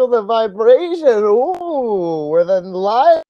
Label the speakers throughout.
Speaker 1: Feel the vibration. Ooh, we're the live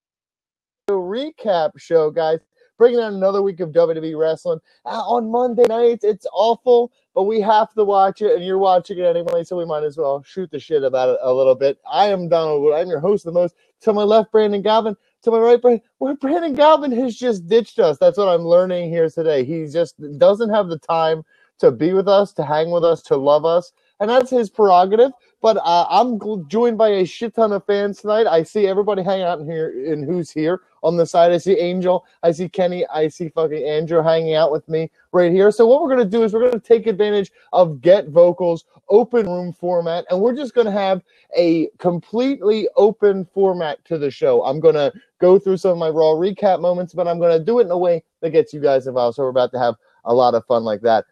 Speaker 1: recap show, guys. Bringing out another week of WWE wrestling on Monday nights. It's awful, but we have to watch it, and you're watching it anyway, so we might as well shoot the shit about it a little bit. I am Donald Wood. I'm your host of the most. To my left, Brandon Galvin. To my right, Brandon Galvin has just ditched us. That's what I'm learning here today. He just doesn't have the time to be with us, to hang with us, to love us, and that's his prerogative. But I'm joined by a shit ton of fans tonight. I see everybody hanging out in here, and who's here on the side. I see Angel, I see Kenny, I see fucking Andrew hanging out with me right here. So what we're going to do is we're going to take advantage of Get Vocal's open room format, and we're just going to have a completely open format to the show. I'm going to go through some of my Raw recap moments, but I'm going to do it in a way that gets you guys involved. So we're about to have a lot of fun like that.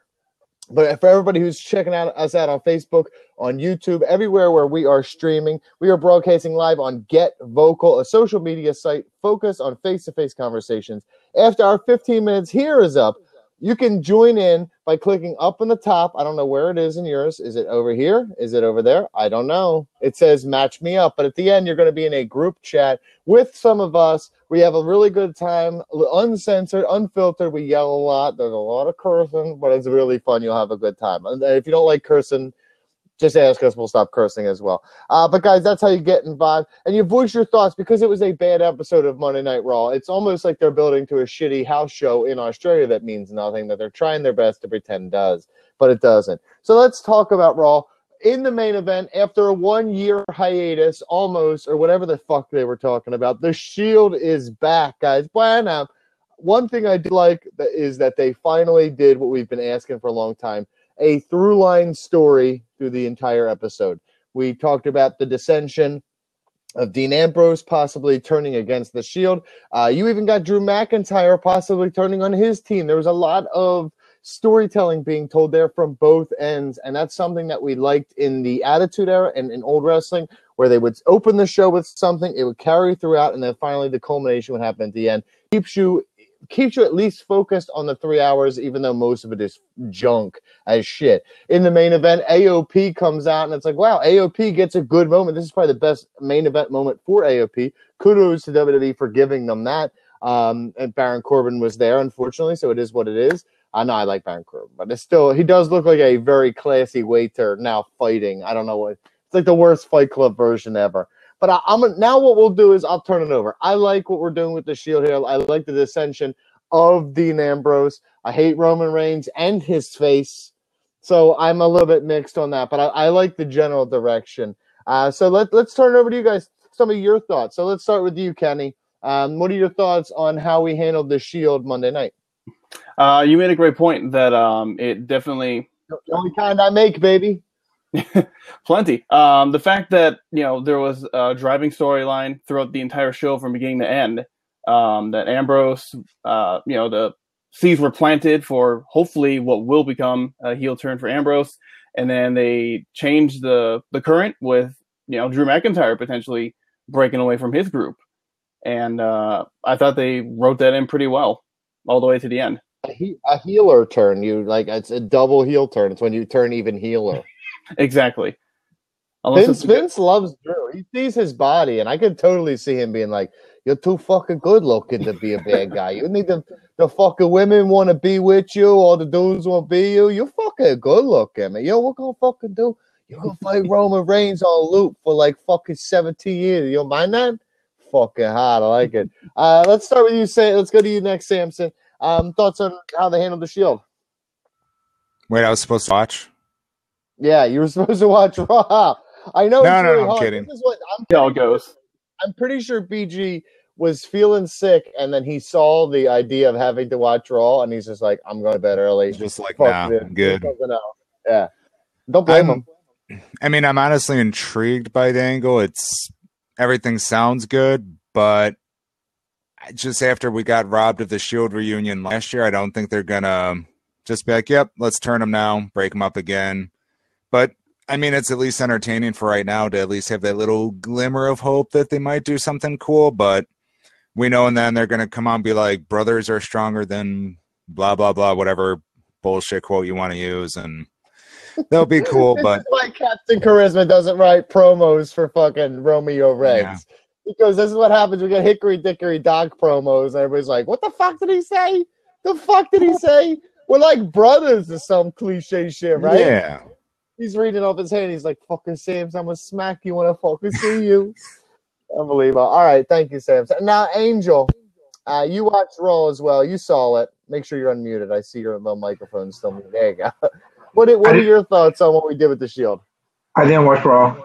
Speaker 1: But for everybody who's checking us out on Facebook, on YouTube, everywhere where we are streaming, we are broadcasting live on Get Vocal, a social media site focused on face-to-face conversations. After our 15 minutes here is up, you can join in by clicking up in the top. I don't know where it is in yours. Is it over here? Is it over there? I don't know. It says match me up. But at the end, you're going to be in a group chat with some of us. We have a really good time, uncensored, unfiltered. We yell a lot. There's a lot of cursing, but it's really fun. You'll have a good time. And if you don't like cursing, just ask us. We'll stop cursing as well. But, guys, that's how you get involved. And you voice your thoughts because it was a bad episode of Monday Night Raw. It's almost like they're building to a shitty house show in Australia that means nothing, that they're trying their best to pretend does, but it doesn't. So let's talk about Raw. In the main event, after a 1-year hiatus, almost, or whatever the fuck they were talking about, the Shield is back, guys. Bueno. One thing I do like is that they finally did what we've been asking for a long time, a through-line story through the entire episode. We talked about the dissension of Dean Ambrose possibly turning against the Shield. You even got Drew McIntyre possibly turning on his team. There was a lot of storytelling being told there from both ends, and that's something that we liked in the Attitude Era and in old wrestling, where they would open the show with something, it would carry throughout, and then finally the culmination would happen at the end. Keeps you at least focused on the 3 hours, even though most of it is junk as shit. In the main event, AOP comes out, and it's like, wow, AOP gets a good moment. This is probably the best main event moment for AOP. Kudos to WWE for giving them that. And Baron Corbin was there, unfortunately, so it is what it is. I know I like Baron Corbin, but it's still, he does look like a very classy waiter now fighting. I don't know what, it's like the worst Fight Club version ever. But now what we'll do is I'll turn it over. I like what we're doing with the Shield here. I like the dissension of Dean Ambrose. I hate Roman Reigns and his face. So I'm a little bit mixed on that. But I like the general direction. So let's turn it over to you guys, some of your thoughts. So let's start with you, Kenny. What are your thoughts on how we handled the Shield Monday night?
Speaker 2: You made a great point that it definitely...
Speaker 1: The only kind I make, baby.
Speaker 2: Plenty. The fact that there was a driving storyline throughout the entire show from beginning to end, that Ambrose, the seeds were planted for hopefully what will become a heel turn for Ambrose, and then they changed the current with Drew McIntyre potentially breaking away from his group, and I thought they wrote that in pretty well all the way to the end.
Speaker 1: A healer turn, it's a double heel turn. It's when you turn even healer.
Speaker 2: Exactly.
Speaker 1: Vince loves Drew. He sees his body, and I could totally see him being like, "You're too fucking good looking to be a bad guy. You need the fucking women want to be with you, or the dudes want to be you. You're fucking good looking, man. Yo, what gonna fucking do? You're gonna fight Roman Reigns on loop for like fucking 17 years. You don't mind that? Fucking hot. I like it. Let's start with you. Let's go to you next, Samson. Thoughts on how they handled the Shield?
Speaker 3: Wait, I was supposed to watch?
Speaker 1: Yeah, you were supposed to watch Raw. I know.
Speaker 3: No, I'm kidding.
Speaker 1: This is what
Speaker 2: how it goes.
Speaker 1: I'm pretty sure BG was feeling sick, and then he saw the idea of having to watch Raw, and he's just like, "I'm going to bed early."
Speaker 3: Just like, nah, I'm good.
Speaker 1: Yeah, don't blame him.
Speaker 3: I mean, I'm honestly intrigued by the angle. Everything sounds good, but just after we got robbed of the Shield reunion last year, I don't think they're gonna just be like, "Yep, let's turn them now, break them up again." But I mean, it's at least entertaining for right now to at least have that little glimmer of hope that they might do something cool. But we know, and then they're going to come on and be like, brothers are stronger than blah, blah, blah, whatever bullshit quote you want to use. And They'll be cool,
Speaker 1: This
Speaker 3: but
Speaker 1: is why Captain Charisma doesn't write promos for fucking Romeo Reds.
Speaker 3: Yeah.
Speaker 1: Because this is what happens. We get Hickory Dickory Dock promos, and everybody's like, what the fuck did he say? The fuck did he say? We're like brothers or some cliche shit, right?
Speaker 3: yeah.
Speaker 1: He's reading off his hand. He's like, fucking Sam's, I'm going to smack you when I fucking see you. Unbelievable. All right. Thank you, Sam. Now, Angel, you watched Raw as well. You saw it. Make sure you're unmuted. I see your little microphone still muted. There you go. What are your thoughts on what we did with the Shield?
Speaker 4: I didn't watch Raw.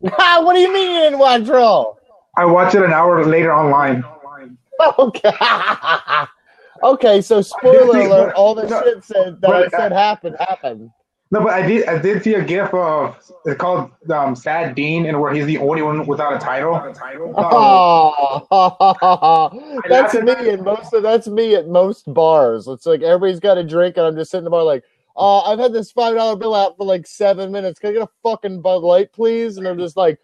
Speaker 1: What do you mean you didn't watch Raw?
Speaker 4: I watched it an hour later online.
Speaker 1: Okay. Okay, so spoiler alert, all the shit that I said happened.
Speaker 4: No, but I did see a gif of, it's called Sad Dean, and where he's the only one without a title. That's me at most bars. It's like everybody's got a drink, and I'm just sitting in the bar like, I've had this $5 bill out for like 7 minutes. Can I get a fucking Bud Light, please? And I'm just like,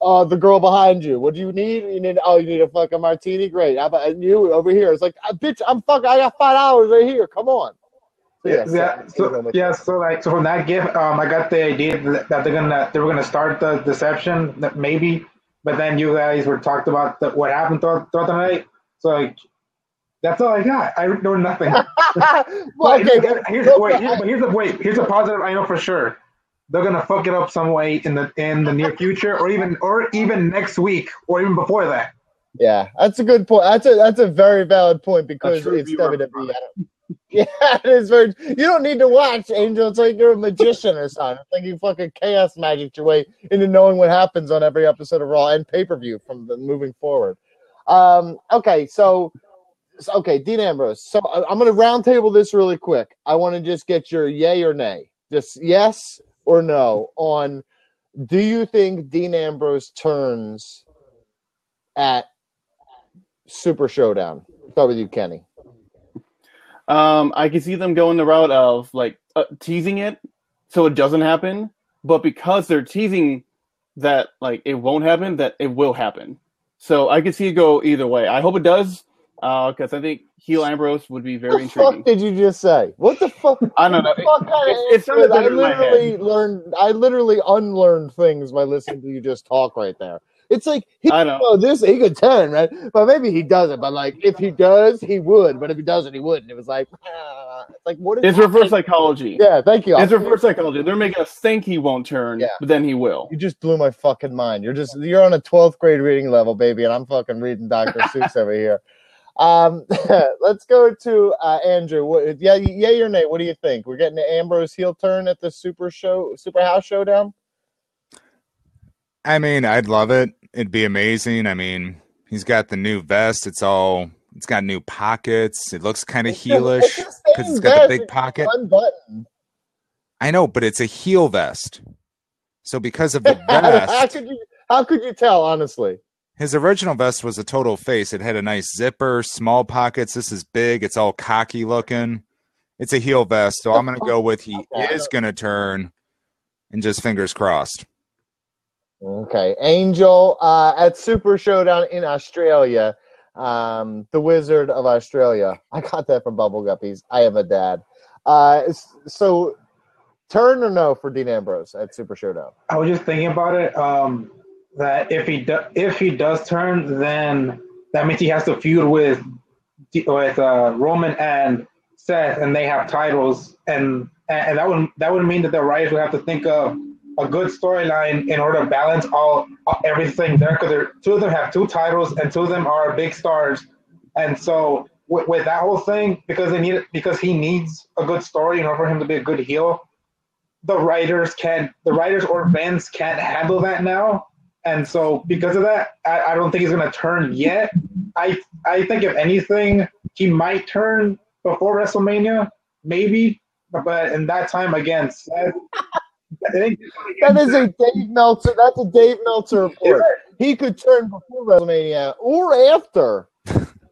Speaker 4: the girl behind you. What do you need? You need a fucking martini? Great. How about you over here? It's like, bitch, I got $5 right here. Come on. So from that gif, I got the idea that they were gonna start the deception, that maybe, but then you guys were talked about what happened throughout the night. So like, that's all I got. I know nothing.
Speaker 1: Well,
Speaker 4: here's a positive I know for sure. They're gonna fuck it up some way in the near future, or even next week, or even before that.
Speaker 1: Yeah, that's a good point. That's a very valid point because it's WWE. Yeah, it is very. You don't need to watch, Angel. It's like you're a magician or something. It's like you fucking chaos magic your way into knowing what happens on every episode of Raw and pay-per-view from moving forward. Okay, Dean Ambrose. So I'm going to roundtable this really quick. I want to just get your yay or nay, just yes or no on. Do you think Dean Ambrose turns at Super Showdown? Start with you, Kenny.
Speaker 2: I can see them going the route of like teasing it so it doesn't happen, but because they're teasing that like it won't happen, that it will happen. So I can see it go either way. I hope it does, because I think heel Ambrose would be very intriguing.
Speaker 1: What the fuck did you just say? What the fuck?
Speaker 2: I don't know.
Speaker 1: I literally unlearned things by listening to you just talk right there. It's like he could turn, right? But maybe he doesn't. But like, if he does, he would. But if he doesn't, he wouldn't. It was like, it's like what is?
Speaker 2: It's reverse psychology.
Speaker 1: Yeah, thank you.
Speaker 2: It's reverse psychology. They're making us think he won't turn, but then he will.
Speaker 1: You just blew my fucking mind. You're on a 12th grade reading level, baby, and I'm fucking reading Dr. Seuss over here. Let's go to Andrew. Yay or nay? What do you think? We're getting an Ambrose heel turn at the Super House Showdown.
Speaker 3: I mean, I'd love it. It'd be amazing. I mean, he's got the new vest. It's got new pockets. It looks kind of heelish because it's got the big pocket.
Speaker 1: Unbuttoned.
Speaker 3: I know, but it's a heel vest. So because of the vest,
Speaker 1: how could you tell? Honestly,
Speaker 3: his original vest was a total face. It had a nice zipper, small pockets. This is big. It's all cocky looking. It's a heel vest. So I'm going to go with he is going to turn, and just fingers crossed.
Speaker 1: Okay, Angel at Super Showdown in Australia, the Wizard of Australia. I got that from Bubble Guppies. I am a dad. So, turn or no for Dean Ambrose at Super Showdown?
Speaker 4: I was just thinking about it. That if he does turn, then that means he has to feud with Roman and Seth, and they have titles, and that would mean that the writers would have to think of a good storyline in order to balance everything there, because two of them have two titles and two of them are big stars, and so with that whole thing, because he needs a good story in order for him to be a good heel, the writers or Vince can't handle that now, and so because of that, I don't think he's going to turn yet. I think if anything, he might turn before WrestleMania, maybe, but in that time again, Seth.
Speaker 1: That is a Dave Meltzer. That's a Dave Meltzer report. He could turn before WrestleMania or after,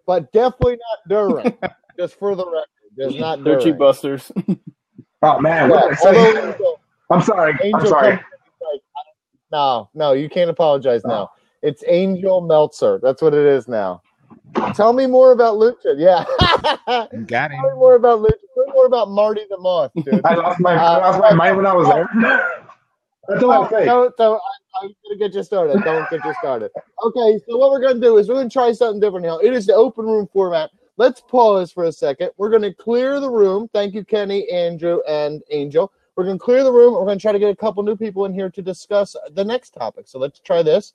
Speaker 1: but definitely not during. Just for the record, just not during.
Speaker 2: They're cheap busters.
Speaker 4: Oh man, I'm sorry. I'm sorry.
Speaker 1: No, you can't apologize now. It's Angel Meltzer. That's what it is now. Tell me more about Lucha. Yeah.
Speaker 3: Got him.
Speaker 1: Tell me more about Lucha. Put more about Marty the Moth, dude.
Speaker 4: I lost my mind when I was there. That's all I'll say.
Speaker 1: I'm going to get you started. Don't get you started. Okay, so what we're going to do is we're going to try something different now. It is the open room format. Let's pause for a second. We're going to clear the room. Thank you, Kenny, Andrew, and Angel. We're going to clear the room. We're going to try to get a couple new people in here to discuss the next topic. So let's try this.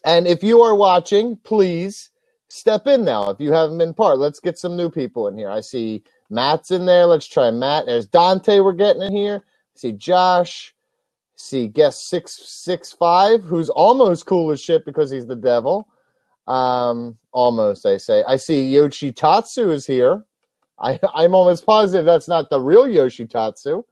Speaker 1: And if you are watching, please step in now. If you haven't been part, let's get some new people in here. I see Matt's in there. Let's try Matt. There's Dante we're getting in here. I see Josh. I see guest 665, who's almost cool as shit because he's the devil. Almost, I say. I see Yoshitatsu is here. I'm almost positive that's not the real Yoshitatsu.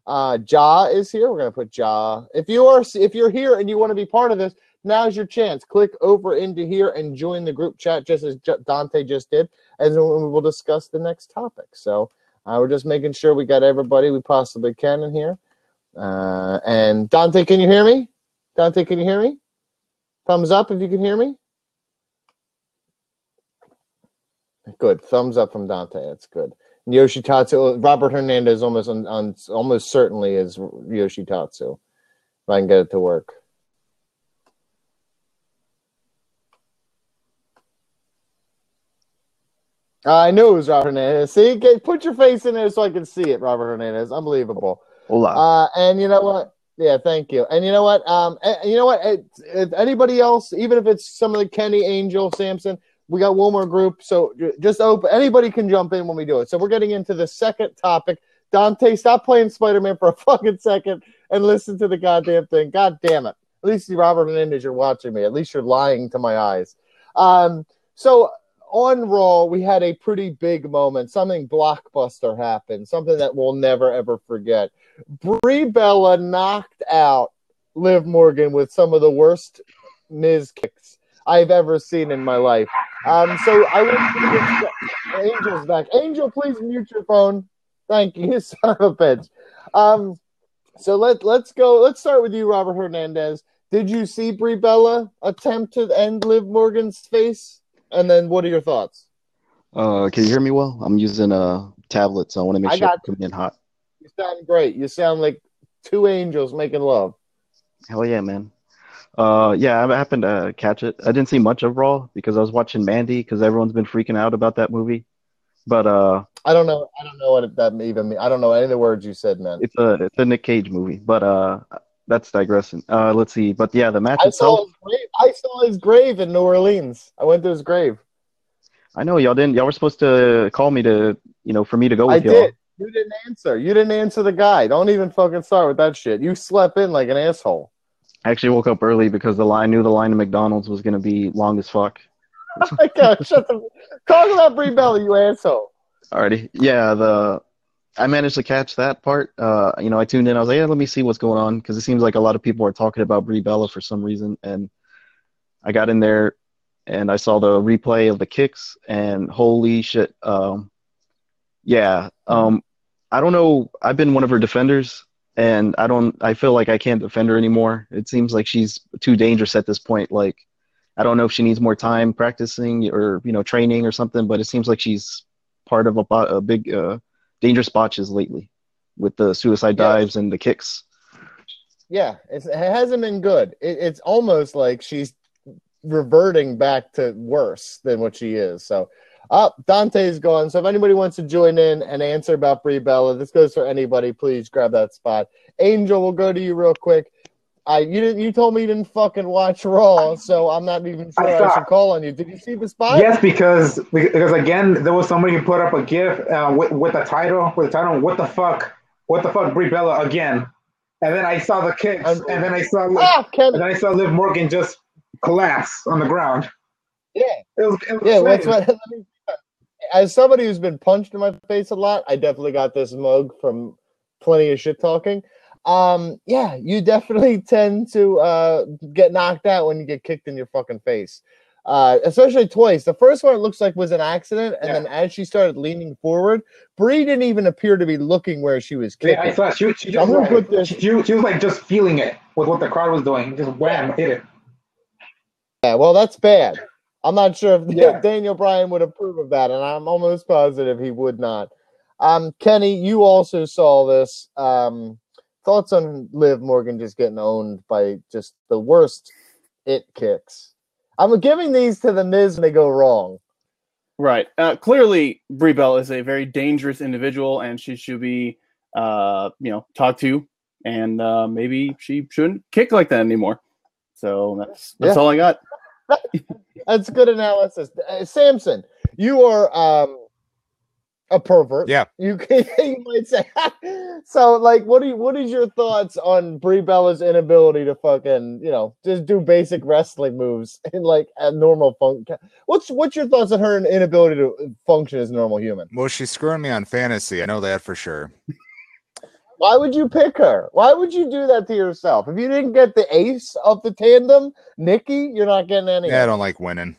Speaker 1: Ja is here. We're gonna put Ja. If you're here and you want to be part of this, now's your chance. Click over into here and join the group chat just as Dante just did, and then we will discuss the next topic. So we're just making sure we got everybody we possibly can in here. And Dante, can you hear me? Dante, can you hear me? Thumbs up if you can hear me. Good. Thumbs up from Dante. That's good. And Yoshitatsu, Robert Hernandez almost certainly is Yoshitatsu. If I can get it to work. I knew it was Robert Hernandez. See, put your face in there so I can see it, Robert Hernandez. Unbelievable.
Speaker 5: Hola.
Speaker 1: And you know what? Yeah, thank you. And you know what? If anybody else, even if it's some of the Kenny, Angel, Samson, we got one more group. So just open. Anybody can jump in when we do it. So we're getting into the second topic. Dante, stop playing Spider-Man for a fucking second and listen to the goddamn thing. God damn it. At least, Robert Hernandez, you're watching me. At least you're lying to my eyes. So on Raw, we had a pretty big moment. Something blockbuster happened. Something that we'll never, ever forget. Brie Bella knocked out Liv Morgan with some of the worst Miz kicks I've ever seen in my life. So I want to Angel's back. Angel, please mute your phone. Thank you, son of a bitch. So let's go. Let's start with you, Robert Hernandez. Did you see Brie Bella attempt to end Liv Morgan's face? And then what are your thoughts?
Speaker 5: Can you hear me well? I'm using a tablet, so I want to make sure I'm coming in hot.
Speaker 1: You sound great. You sound like two angels making love.
Speaker 5: Hell yeah, man. Yeah, I happened to catch it. I didn't see much of Raw because I was watching Mandy because everyone's been freaking out about that movie. But I
Speaker 1: don't know what that even means. I don't know any of the words you said, man.
Speaker 5: It's a Nick Cage movie, but that's digressing. Let's see. But yeah, the match itself.
Speaker 1: I saw his grave in New Orleans. I went to his grave.
Speaker 5: I know y'all didn't. Y'all were supposed to call me to, for me to go with y'all.
Speaker 1: I did. You didn't answer. You didn't answer the guy. Don't even fucking start with that shit. You slept in like an asshole.
Speaker 5: I actually woke up early because the line to McDonald's was going to be long as fuck.
Speaker 1: Oh my God, talk about Brie Bella, you asshole.
Speaker 5: Alrighty. Yeah, I managed to catch that part. I tuned in. I was like, yeah, let me see what's going on because it seems like a lot of people are talking about Brie Bella for some reason. And I got in there and I saw the replay of the kicks and holy shit. I don't know. I've been one of her defenders and I feel like I can't defend her anymore. It seems like she's too dangerous at this point. Like, I don't know if she needs more time practicing or, training or something, but it seems like she's part of a big, dangerous botches lately with the suicide dives and the kicks. Yeah,
Speaker 1: it hasn't been good. It's almost like she's reverting back to worse than what she is. So, Dante's gone. So if anybody wants to join in and answer about Brie Bella, this goes for anybody. Please grab that spot. Angel, we'll go to you real quick. You told me you didn't fucking watch Raw, so I'm not even sure I should call on you. Did you see the spot?
Speaker 4: Yes, because again, there was somebody who put up a GIF with the title, "What the fuck, Brie Bella again," and then I saw the kicks, and then I saw Liv Morgan just collapse on the ground.
Speaker 1: Yeah, as somebody who's been punched in my face a lot, I definitely got this mug from plenty of shit talking. You definitely tend to get knocked out when you get kicked in your fucking face. Especially twice. The first one it looks like was an accident, and then as she started leaning forward, Brie didn't even appear to be looking where she was kicking.
Speaker 4: Yeah, I thought she was like just feeling it with what the crowd was doing. Just wham, hit it.
Speaker 1: Yeah, well, that's bad. I'm not sure if Daniel Bryan would approve of that, and I'm almost positive he would not. Kenny, you also saw this. Thoughts on Liv Morgan just getting owned by just the worst it kicks? I'm giving these to the Miz when they go wrong.
Speaker 2: Right. Clearly, Brie Bella is a very dangerous individual, and she should be, talked to, and maybe she shouldn't kick like that anymore. So that's all I got.
Speaker 1: That's good analysis. Samson, you are a pervert.
Speaker 3: Yeah.
Speaker 1: You might say. So, like, what is your thoughts on Brie Bella's inability to fucking, just do basic wrestling moves in like a normal function? What's your thoughts on her inability to function as a normal human?
Speaker 3: Well, she's screwing me on fantasy. I know that for sure.
Speaker 1: Why would you pick her? Why would you do that to yourself? If you didn't get the ace of the tandem, Nikki, you're not getting any.
Speaker 3: Yeah, I don't like winning.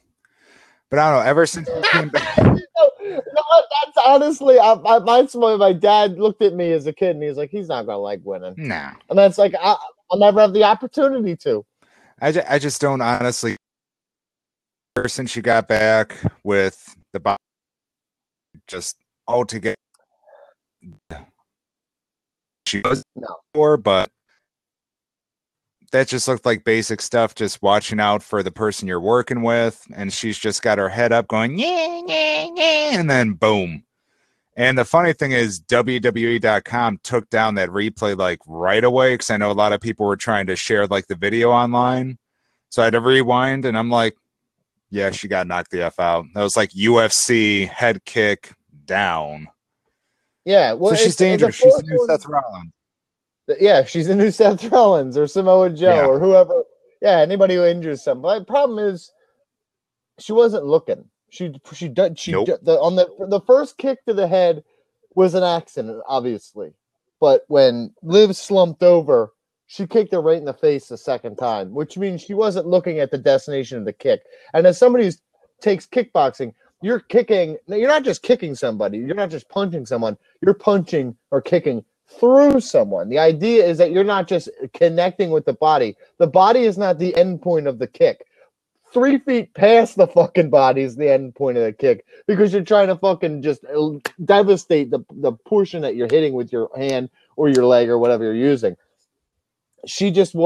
Speaker 3: But I don't know. Ever since we came back,
Speaker 1: that's honestly, my dad looked at me as a kid and he's like, he's not gonna like winning.
Speaker 3: nah.
Speaker 1: And that's like, I'll never have the opportunity to.
Speaker 3: I just don't honestly. Ever since she got back with the body, just altogether, she was before, but that just looked like basic stuff, just watching out for the person you're working with, and she's just got her head up going, yeah, yeah, yeah, and then boom. And the funny thing is, WWE.com took down that replay like right away, because I know a lot of people were trying to share like the video online. So I had to rewind, and I'm like, yeah, she got knocked the F out. That was like UFC head kick down.
Speaker 1: Yeah, well,
Speaker 3: so she's dangerous. She's the new Seth Rollins.
Speaker 1: Yeah, she's the new Seth Rollins or Samoa Joe or whoever. Yeah, anybody who injures somebody. The problem is, she wasn't looking. Nope. The first kick to the head was an accident, obviously, but when Liv slumped over, she kicked her right in the face the second time, which means she wasn't looking at the destination of the kick. And as somebody who takes kickboxing, you're kicking. You're not just kicking somebody. You're not just punching someone. You're punching or kicking through someone. The idea is that you're not just connecting with the body. The body is not the end point of the kick. 3 feet past the fucking body is the end point of the kick, because you're trying to fucking just devastate the portion that you're hitting with your hand or your leg or whatever you're using. She doesn't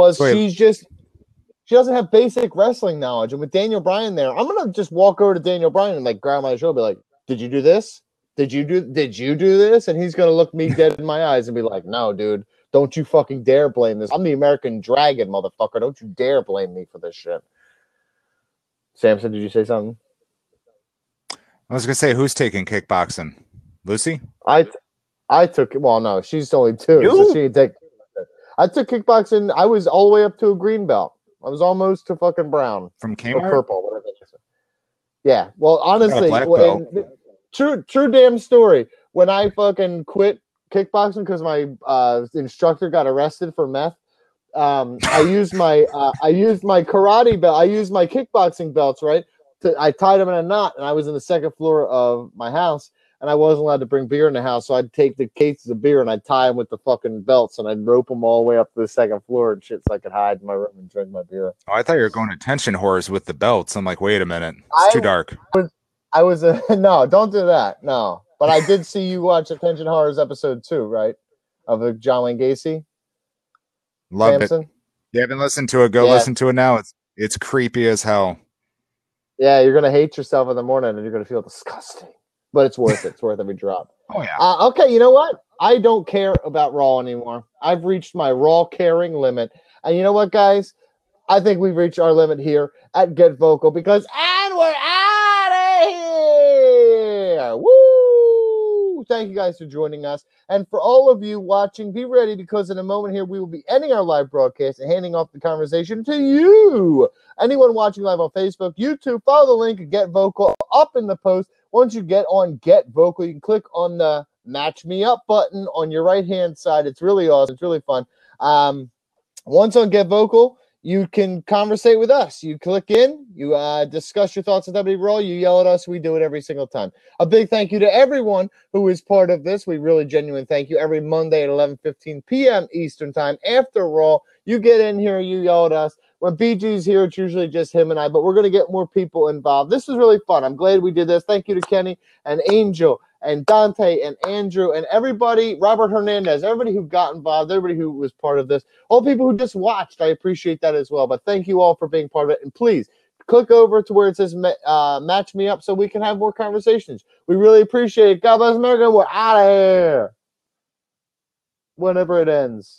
Speaker 1: have basic wrestling knowledge. And with Daniel Bryan there, I'm gonna just walk over to Daniel Bryan and like grab my shoulder, be like, "Did you do this? Did you do this?" And he's gonna look me dead in my eyes and be like, "No, dude, don't you fucking dare blame this. I'm the American Dragon, motherfucker. Don't you dare blame me for this shit." Samson, did you say something?
Speaker 3: I was gonna say, who's taking kickboxing? Lucy?
Speaker 1: I took it. Well, no, she's only 2, so she didn't take. I took kickboxing. I was all the way up to a green belt. I was almost to fucking brown.
Speaker 3: From Kmart?
Speaker 1: Or purple, whatever it is. Yeah. Well, honestly, true damn story. When I fucking quit kickboxing because my instructor got arrested for meth, I used my karate belt. I used my kickboxing belts, right? I tied them in a knot, and I was in the second floor of my house, and I wasn't allowed to bring beer in the house, so I'd take the cases of beer and I'd tie them with the fucking belts, and I'd rope them all the way up to the second floor and shit, so I could hide in my room and drink my beer.
Speaker 3: Oh, I thought you were going to tension horrors with the belts. I'm like, wait a minute, it's too dark.
Speaker 1: No, don't do that. No, but I did see you watch Attention Horrors episode 2, right? Of the John Wayne Gacy.
Speaker 3: Love it. You haven't listened to it? Go listen to it now. It's creepy as hell.
Speaker 1: Yeah, you're gonna hate yourself in the morning, and you're gonna feel disgusting. But it's worth it. It's worth every drop.
Speaker 3: Oh yeah.
Speaker 1: Okay, you know what? I don't care about Raw anymore. I've reached my Raw caring limit, and you know what, guys? I think we've reached our limit here at Get Vocal, because we're out of here. Woo! Thank you guys for joining us. And for all of you watching, be ready, because in a moment here, we will be ending our live broadcast and handing off the conversation to you. Anyone watching live on Facebook, YouTube, follow the link and Get Vocal up in the post. Once you get on Get Vocal, you can click on the Match Me Up button on your right-hand side. It's really awesome. It's really fun. Once on Get Vocal, you can conversate with us. You click in, you discuss your thoughts on WWE Raw, you yell at us. We do it every single time. A big thank you to everyone who is part of this. We really genuine thank you. Every Monday at 11:15 p.m. Eastern Time after Raw, you get in here, you yell at us. When BG's here, it's usually just him and I, but we're going to get more people involved. This was really fun. I'm glad we did this. Thank you to Kenny and Angel and Dante and Andrew and everybody, Robert Hernandez, everybody who got involved, everybody who was part of this, all people who just watched. I appreciate that as well. But thank you all for being part of it. And please click over to where it says match me up so we can have more conversations. We really appreciate it. God bless America. We're out of here whenever it ends.